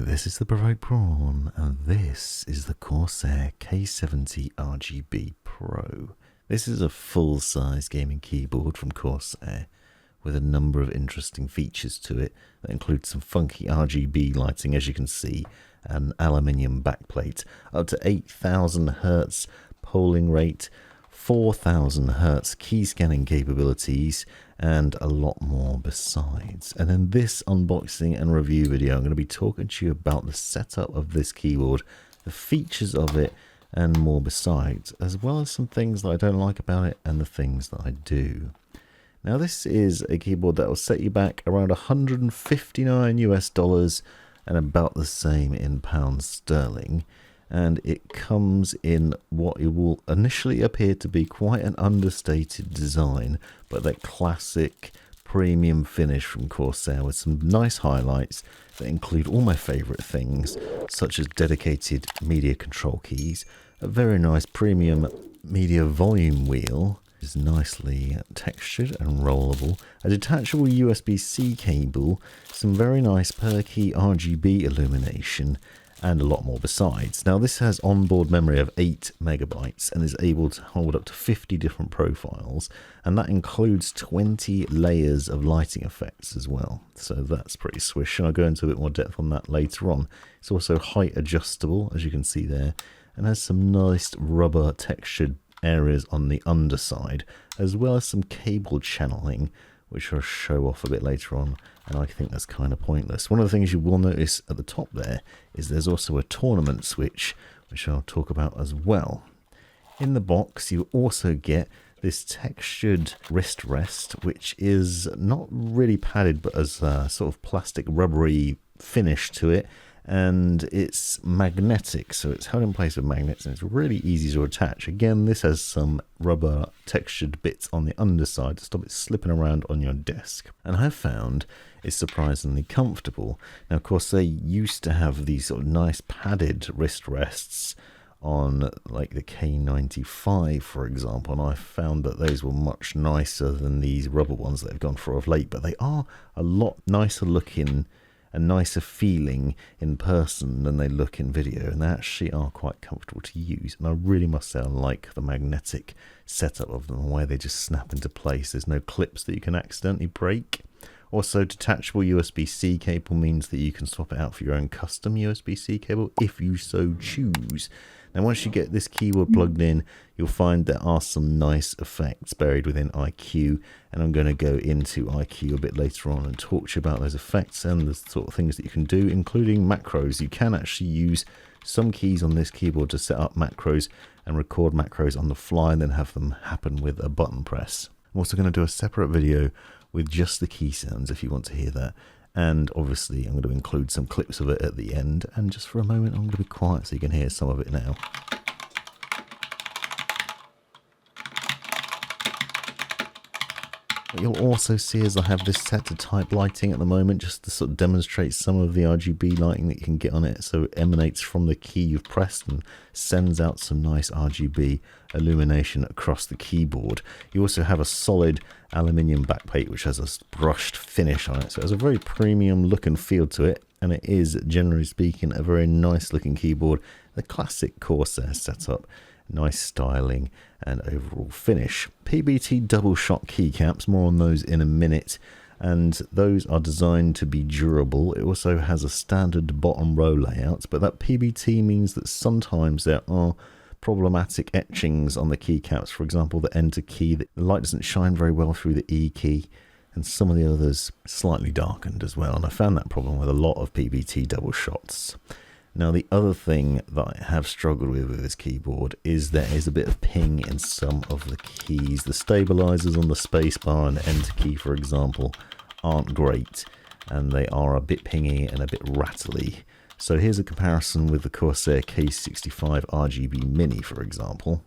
this is the Provoked Prawn, and this is the Corsair K70 RGB Pro. This is a full-size gaming keyboard from Corsair with a number of interesting features to it that include some funky RGB lighting, as you can see, an aluminium backplate, up to 8,000 Hz polling rate, 4,000 Hz key scanning capabilities, and a lot more besides. And in this unboxing and review video, I'm going to be talking to you about the setup of this keyboard, the features of it, and more besides, as well as some things that I don't like about it and the things that I do. Now, this is a keyboard that will set you back around $159 US and about the same in pounds sterling. And it comes in what it will initially appear to be quite an understated design, but that classic premium finish from Corsair with some nice highlights that include all my favourite things, such as dedicated media control keys, a very nice premium media volume wheel, is nicely textured and rollable, a detachable USB-C cable, some very nice per key RGB illumination, and a lot more besides. Now, this has onboard memory of 8 megabytes and is able to hold up to 50 different profiles, and that includes 20 layers of lighting effects as well. So that's pretty swish, and I'll go into a bit more depth on that later on. It's also height adjustable, as you can see there, and has some nice rubber textured areas on the underside, as well as some cable channeling, which I'll show off a bit later on, and I think that's kind of pointless. One of the things you will notice at the top there is there's also a tournament switch, which I'll talk about as well. In the box, you also get this textured wrist rest, which is not really padded, but has a sort of plastic rubbery finish to it, and it's magnetic, so it's held in place with magnets, and it's really easy to attach. Again, this has some rubber textured bits on the underside to stop it slipping around on your desk, and I've found it's surprisingly comfortable. Now, of course, they used to have these sort of nice padded wrist rests on like the K95, for example, and I found that those were much nicer than these rubber ones that they've gone for of late, but they are a lot nicer looking and nicer feeling in person than they look in video, and they actually are quite comfortable to use. And I really must say I like the magnetic setup of them, where they just snap into place. There's no clips that you can accidentally break. Also, detachable USB-C cable means that you can swap it out for your own custom USB-C cable if you so choose. Now, once you get this keyboard plugged in, you'll find there are some nice effects buried within iCue, and I'm going to go into iCue a bit later on and talk to you about those effects and the sort of things that you can do, including macros. You can actually use some keys on this keyboard to set up macros and record macros on the fly and then have them happen with a button press. I'm also going to do a separate video with just the key sounds if you want to hear that. And obviously I'm going to include some clips of it at the end, and just for a moment I'm going to be quiet so you can hear some of it now. What you'll also see is I have this set to type lighting at the moment, just to sort of demonstrate some of the RGB lighting that you can get on it. So it emanates from the key you've pressed and sends out some nice RGB illumination across the keyboard. You also have a solid aluminium backplate which has a brushed finish on it, so it has a very premium look and feel to it, and it is, generally speaking, a very nice looking keyboard. The classic Corsair setup, nice styling and overall finish. PBT double shot keycaps, more on those in a minute, and those are designed to be durable. It also has a standard bottom row layout, but that PBT means that sometimes there are problematic etchings on the keycaps. For example, the enter key, the light doesn't shine very well through the E key, and some of the others slightly darkened as well, and I found that problem with a lot of PBT double shots. Now, the other thing that I have struggled with this keyboard is there is a bit of ping in some of the keys. The stabilizers on the spacebar and the enter key, for example, aren't great, and they are a bit pingy and a bit rattly. So here's a comparison with the Corsair K65 RGB Mini, for example.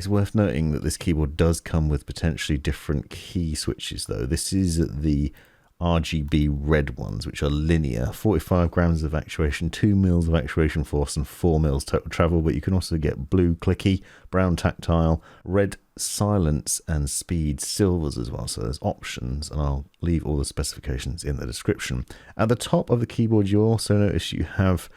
It's worth noting that this keyboard does come with potentially different key switches though. This is the RGB Red ones, which are linear, 45 grams of actuation, 2 mils of actuation force and 4 mils total travel, but you can also get blue clicky, brown tactile, red silence and speed silvers as well, so there's options, and I'll leave all the specifications in the description. At the top of the keyboard you'll also notice you have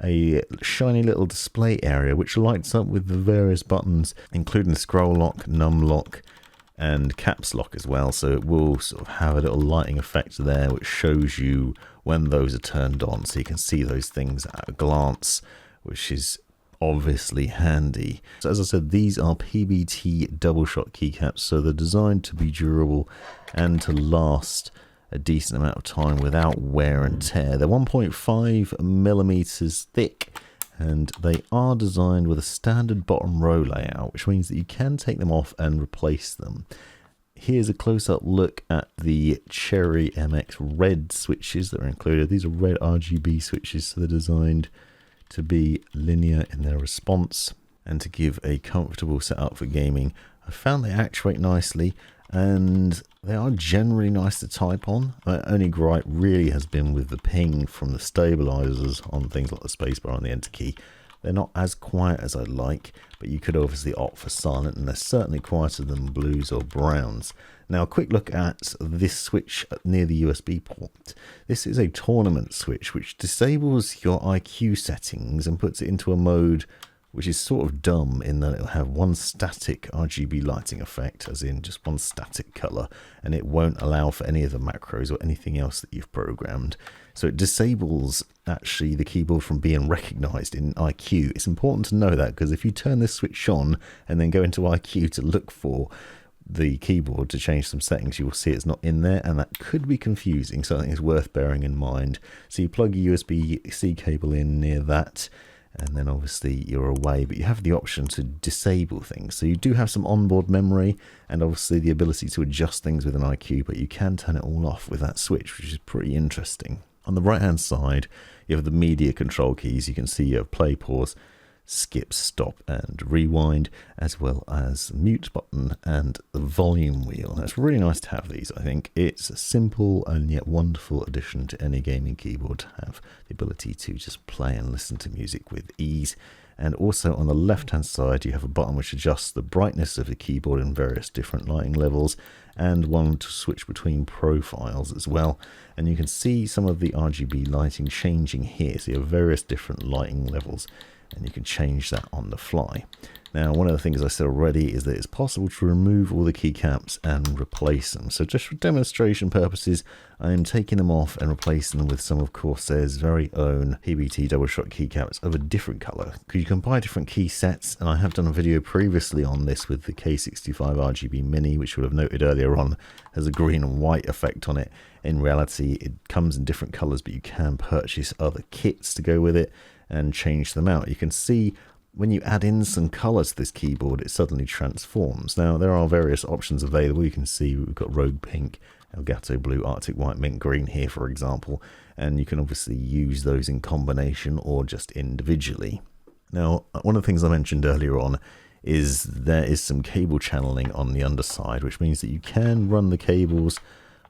a shiny little display area which lights up with the various buttons, including scroll lock, num lock and caps lock as well, so it will sort of have a little lighting effect there which shows you when those are turned on, so you can see those things at a glance, which is obviously handy. So as I said, these are PBT double shot keycaps, so they're designed to be durable and to last a decent amount of time without wear and tear. They're 1.5 millimeters thick, and they are designed with a standard bottom row layout, which means that you can take them off and replace them. Here's a close-up look at the CHERRY MX Red switches that are included. These are red RGB switches, so they're designed to be linear in their response and to give a comfortable setup for gaming. I found they actuate nicely and they are generally nice to type on. My only gripe really has been with the ping from the stabilizers on things like the spacebar and the enter key. They're not as quiet as I'd like, but you could obviously opt for silent, and they're certainly quieter than blues or browns. Now a quick look at this switch near the USB port. This is a tournament switch which disables your iCue settings and puts it into a mode which is sort of dumb in that it'll have one static RGB lighting effect, as in just one static color, and it won't allow for any of the macros or anything else that you've programmed. So it disables actually the keyboard from being recognized in iCue. It's important to know that, because if you turn this switch on and then go into iCue to look for the keyboard to change some settings, you will see it's not in there, and that could be confusing, so I think it's worth bearing in mind. So you plug your USB-C cable in near that, and then obviously you're away, but you have the option to disable things. So you do have some onboard memory and obviously the ability to adjust things with an iCue, but you can turn it all off with that switch, which is pretty interesting. On the right hand side you have the media control keys. You can see you have play, pause, skip, stop and rewind, as well as mute button and the volume wheel. And it's really nice to have these. I think it's a simple and yet wonderful addition to any gaming keyboard to have the ability to just play and listen to music with ease. And also on the left hand side you have a button which adjusts the brightness of the keyboard in various different lighting levels, and one to switch between profiles as well. And you can see some of the RGB lighting changing here, so you have various different lighting levels and you can change that on the fly. Now one of the things I said already is that it's possible to remove all the keycaps and replace them. So just for demonstration purposes, I am taking them off and replacing them with some of Corsair's very own PBT double shot keycaps of a different color, because you can buy different key sets, and I have done a video previously on this with the K65 RGB Mini, which you would have noted earlier on has a green and white effect on it. In reality it comes in different colors, but you can purchase other kits to go with it and change them out. You can see when you add in some colors to this keyboard, it suddenly transforms. Now there are various options available. You can see we've got Rogue Pink, Elgato Blue, Arctic White, Mint Green here for example, and you can obviously use those in combination or just individually. Now one of the things I mentioned earlier on is there is some cable channeling on the underside, which means that you can run the cables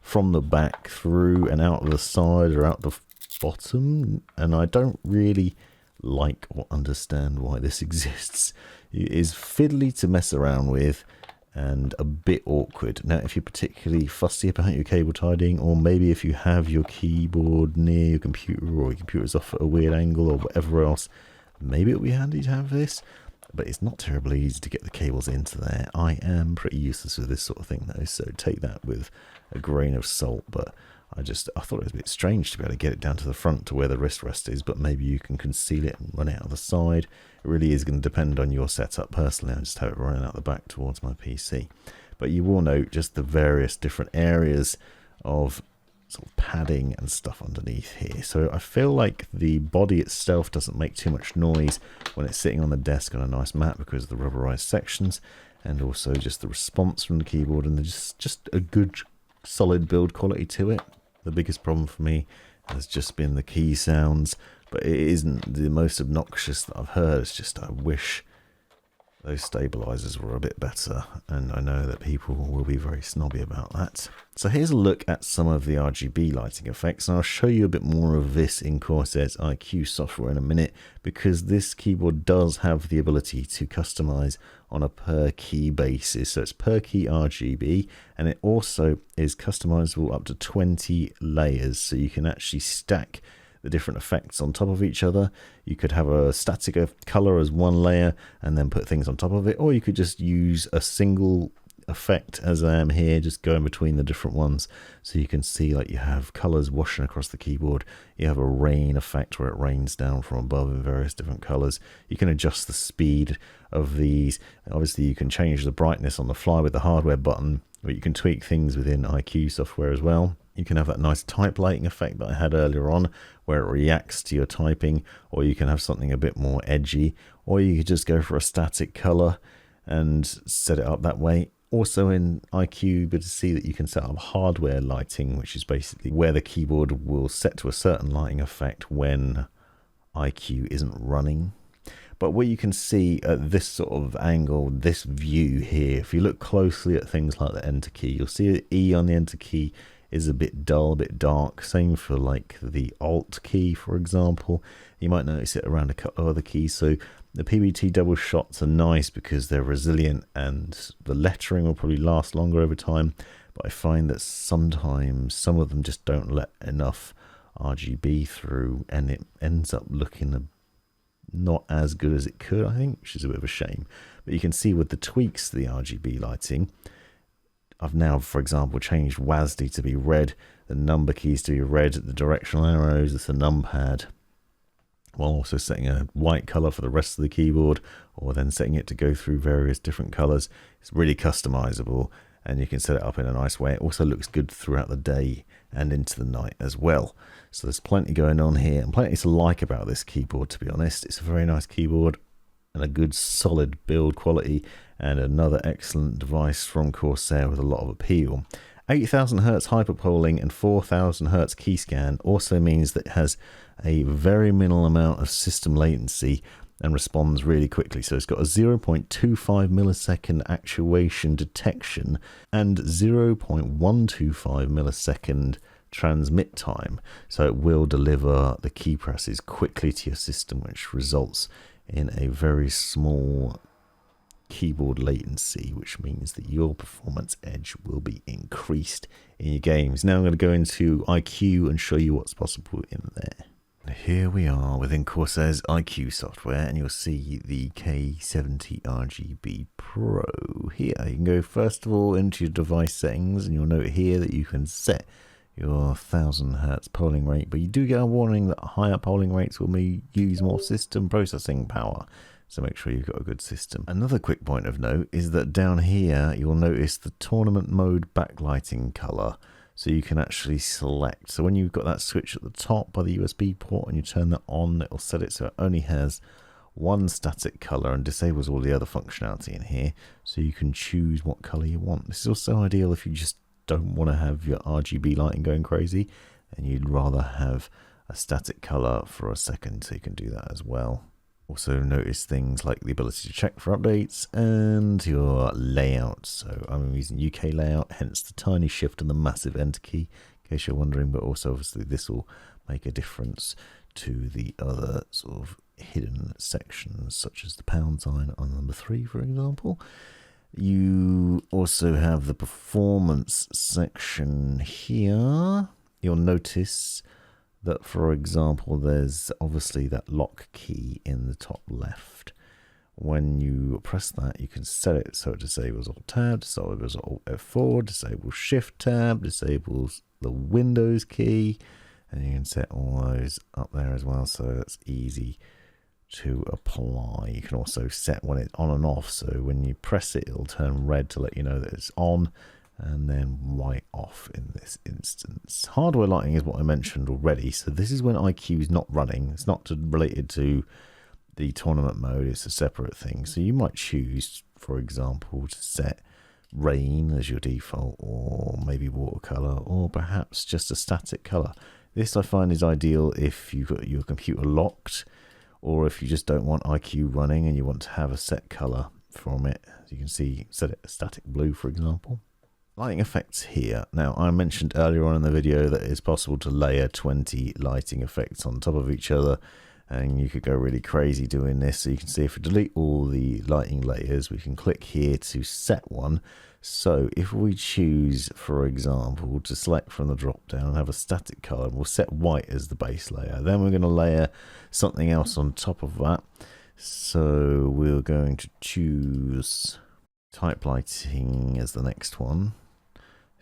from the back through and out of the side or out the bottom, and I don't really like or understand why this exists. It is fiddly to mess around with and a bit awkward. Now if you're particularly fussy about your cable tidying, or maybe if you have your keyboard near your computer or your computer's off at a weird angle or whatever else, maybe it'll be handy to have this, but it's not terribly easy to get the cables into there. I am pretty useless with this sort of thing though, so take that with a grain of salt, but I thought it was a bit strange to be able to get it down to the front to where the wrist rest is, but maybe you can conceal it and run it out the side. It really is going to depend on your setup. Personally, I just have it running out the back towards my PC. But you will note just the various different areas of sort of padding and stuff underneath here. So I feel like the body itself doesn't make too much noise when it's sitting on the desk on a nice mat because of the rubberized sections, and also just the response from the keyboard, and there's just a good solid build quality to it. The biggest problem for me has just been the key sounds, but it isn't the most obnoxious that I've heard. It's just I wish Those stabilizers were a bit better, and I know that people will be very snobby about that. So here's a look at some of the RGB lighting effects, and I'll show you a bit more of this in Corsair's iCue software in a minute, because this keyboard does have the ability to customize on a per key basis. So it's per key RGB, and it also is customizable up to 20 layers, so you can actually stack the different effects on top of each other. You could have a static color as one layer and then put things on top of it, or you could just use a single effect, as I am here, just going between the different ones. So you can see, like, you have colors washing across the keyboard. You have a rain effect where it rains down from above in various different colors. You can adjust the speed of these. Obviously you can change the brightness on the fly with the hardware button, but you can tweak things within iCue software as well. You can have that nice type lighting effect that I had earlier on, where it reacts to your typing, or you can have something a bit more edgy, or you could just go for a static color and set it up that way. Also in iCue, but to see that you can set up hardware lighting, which is basically where the keyboard will set to a certain lighting effect when iCue isn't running. But what you can see at this sort of angle, this view here, if you look closely at things like the enter key, you'll see the E on the enter key is a bit dull, a bit dark. Same for like the Alt key, for example. You might notice it around a couple of other keys. So the PBT double shots are nice because they're resilient and the lettering will probably last longer over time. But I find that sometimes some of them just don't let enough RGB through, and it ends up looking not as good as it could, I think, which is a bit of a shame. But you can see with the tweaks to the RGB lighting, I've now, for example, changed WASD to be red, the number keys to be red, the directional arrows, it's the numpad, while also setting a white color for the rest of the keyboard, or then setting it to go through various different colors. It's really customizable, and you can set it up in a nice way. It also looks good throughout the day and into the night as well. So there's plenty going on here, and plenty to like about this keyboard, to be honest. It's a very nice keyboard and a good solid build quality, and another excellent device from Corsair with a lot of appeal. 8000 Hz hyperpolling and 4000 Hz key scan also means that it has a very minimal amount of system latency and responds really quickly. So it's got a 0.25 millisecond actuation detection and 0.125 millisecond transmit time. So it will deliver the key presses quickly to your system, which results in a very small keyboard latency, which means that your performance edge will be increased in your games. Now I'm going to go into iCue and show you what's possible in there. Here we are within Corsair's iCue software, and you'll see the K70 RGB Pro. Here you can go first of all into your device settings, and you'll note here that you can set your 1000 Hz polling rate, but you do get a warning that higher polling rates will use more system processing power, so make sure you've got a good system. Another quick point of note is that down here you'll notice the tournament mode backlighting color, so you can actually select. So when you've got that switch at the top by the USB port and you turn that on, it'll set it so it only has one static color and disables all the other functionality in here, so you can choose what color you want. This is also ideal if you just don't want to have your RGB lighting going crazy and you'd rather have a static color for a second, so you can do that as well. Also notice things like the ability to check for updates and your layout. So I'm using UK layout, hence the tiny shift and the massive enter key, in case you're wondering, but also obviously this will make a difference to the other sort of hidden sections, such as the pound sign on number 3, for example. You also have the performance section here. You'll notice that, for example, there's obviously that lock key in the top left. When you press that, you can set it so it disables Alt Tab, disables Alt F4, disables Shift Tab, disables the Windows key, and you can set all those up there as well, so that's easy to apply. You can also set when it's on and off, so when you press it, it'll turn red to let you know that it's on, and then white off in this instance. Hardware lighting is what I mentioned already, so this is when iCue is not running. It's not related to the tournament mode, it's a separate thing. So you might choose, for example, to set rain as your default, or maybe watercolor, or perhaps just a static color. This I find is ideal if you've got your computer locked, or if you just don't want iCue running and you want to have a set color from it. As you can see, set it to static blue, for example. Lighting effects here. Now, I mentioned earlier on in the video that it's possible to layer 20 lighting effects on top of each other, and you could go really crazy doing this. So you can see if we delete all the lighting layers, we can click here to set one. So if we choose, for example, to select from the drop down and have a static color, we'll set white as the base layer. Then we're going to layer something else on top of that. So we're going to choose type lighting as the next one.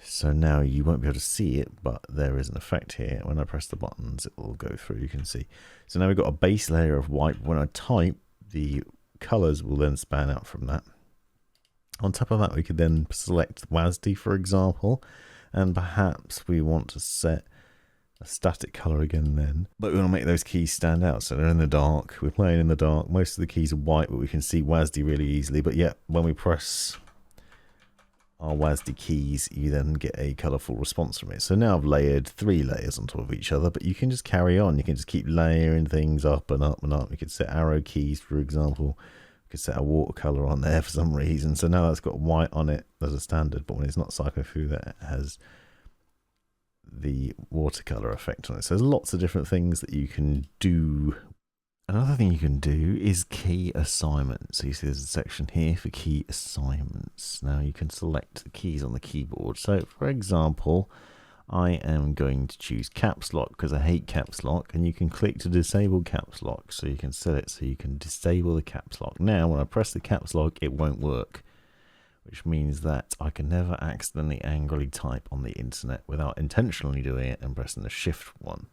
So now you won't be able to see it, but there is an effect here. When I press the buttons, it will go through, you can see. So now we've got a base layer of white. When I type, the colors will then span out from that. On top of that, we could then select WASD, for example, and perhaps we want to set a static color again then. But we want to make those keys stand out, so they're in the dark. We're playing in the dark. Most of the keys are white, but we can see WASD really easily. But yeah, when we press our WASD keys, you then get a colorful response from it. So now I've layered 3 layers on top of each other, but you can just carry on. You can just keep layering things up and up and up. You could set arrow keys, for example. You could set a watercolor on there for some reason. So now that's got white on it as a standard, but when it's not cycling through that, it has the watercolor effect on it. So there's lots of different things that you can do. Another thing you can do is key assignments. So you see there's a section here for key assignments. Now you can select the keys on the keyboard. So for example, I am going to choose caps lock because I hate caps lock, and you can click to disable caps lock. So you can set it so you can disable the caps lock. Now when I press the caps lock, it won't work, which means that I can never accidentally angrily type on the internet without intentionally doing it and pressing the shift one.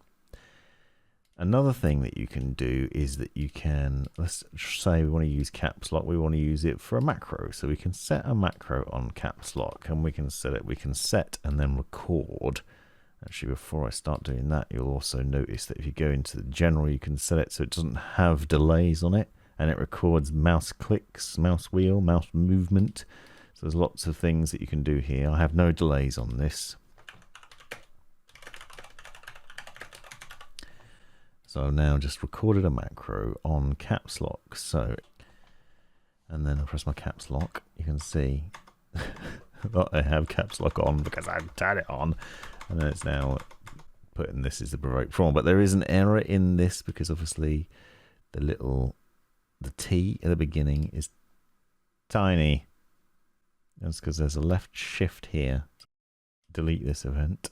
Another thing that you can do is that you can, let's say we want to use caps lock, we want to use it for a macro. So we can set a macro on caps lock, and we can set and then record. Actually, before I start doing that, you'll also notice that if you go into the general, you can set it so it doesn't have delays on it, and it records mouse clicks, mouse wheel, mouse movement. So there's lots of things that you can do here. I have no delays on this. So I've now just recorded a macro on caps lock. So, and then I press my caps lock. You can see that I have caps lock on because I've had it on. And then it's now putting this as the provoke prawn. But there is an error in this because obviously the T at the beginning is tiny. That's because there's a left shift here. Delete this event.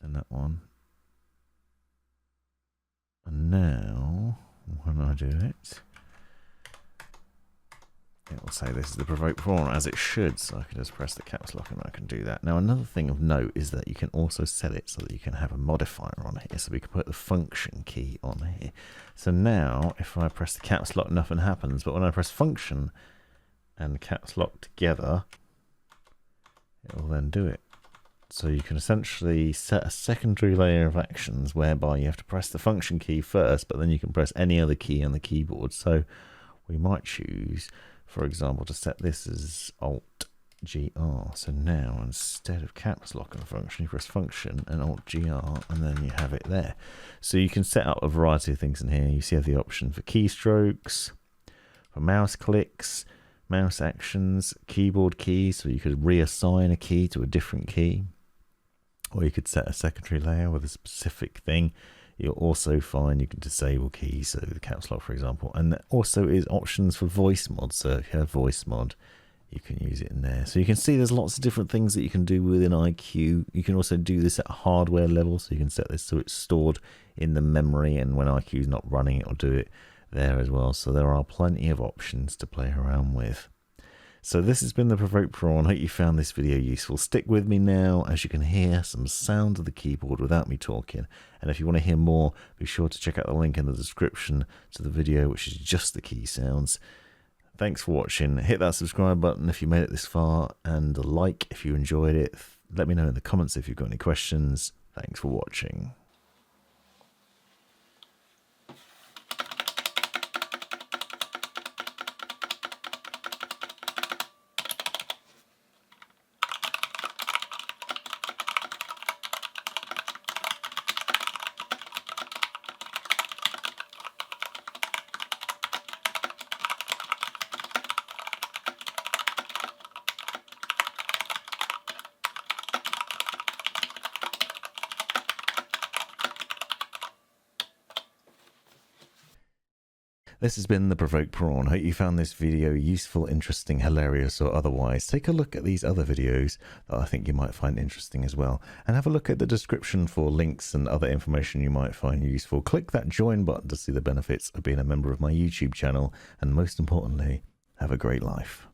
And that one. And now, when I do it, it will say this is the provoke prawn as it should, so I can just press the caps lock and I can do that. Now another thing of note is that you can also set it so that you can have a modifier on here, so we can put the function key on here. So now, if I press the caps lock, nothing happens, but when I press function and caps lock together, it will then do it. So you can essentially set a secondary layer of actions whereby you have to press the function key first, but then you can press any other key on the keyboard. So we might choose, for example, to set this as Alt-GR. So now instead of caps lock and function, you press function and Alt-GR, and then you have it there. So you can set up a variety of things in here. You see the option for keystrokes, for mouse clicks, mouse actions, keyboard keys, so you could reassign a key to a different key. Or you could set a secondary layer with a specific thing. You'll also find you can disable keys, so the caps lock, for example. And there also is options for voice mod. So if you have voice mod, you can use it in there. So you can see there's lots of different things that you can do within iCue. You can also do this at a hardware level. So you can set this so it's stored in the memory, and when iCue is not running, it'll do it there as well. So there are plenty of options to play around with. So this has been the Provoke Prawn. I hope you found this video useful. Stick with me now, as you can hear some sound of the keyboard without me talking. And if you want to hear more, be sure to check out the link in the description to the video, which is just the key sounds. Thanks for watching. Hit that subscribe button if you made it this far, and a like if you enjoyed it. Let me know in the comments if you've got any questions. Thanks for watching. This has been The Provoked Prawn. Hope you found this video useful, interesting, hilarious, or otherwise. Take a look at these other videos that I think you might find interesting as well. And have a look at the description for links and other information you might find useful. Click that join button to see the benefits of being a member of my YouTube channel. And most importantly, have a great life.